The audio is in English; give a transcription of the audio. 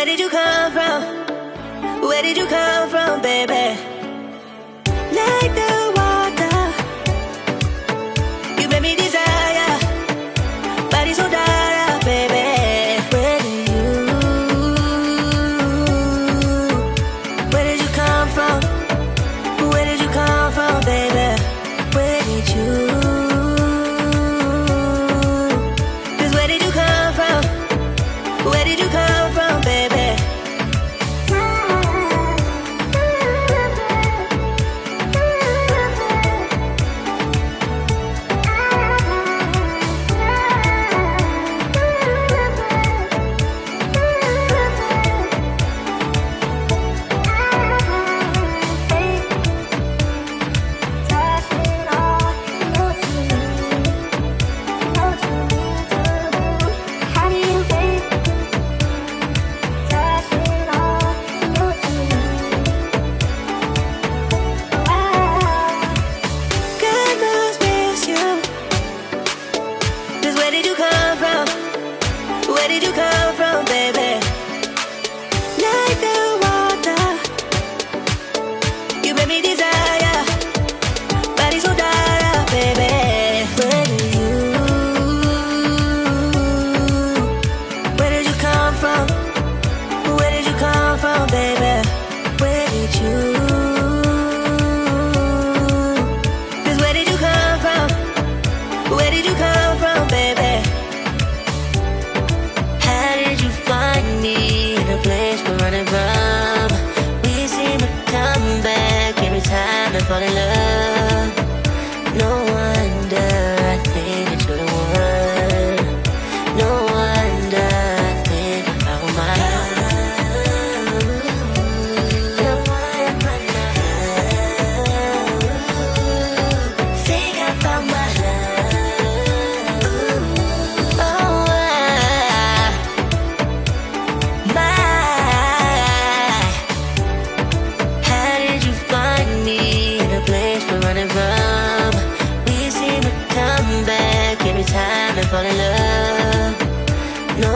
where did you come from? Where did you come from, baby? Like the water, you made me desire. Body so dark, baby. Where did you come from? Where did you come from, baby? Where did you? 'Cause where did you come from? Where did you come from, baby? Where did you come from, baby? Like the water, you made me desire. Body so dark, baby. Where did you come from? Where did you come from, baby? Where did you? 'Cause where did you come from? Where did you come from, baby? Place we're running from. We seem to come back every time and fall in love. No wonder I think that you're the one. No wonder I think I found my love. The one I love. Think I found my love. Oh, every time I fall in love. No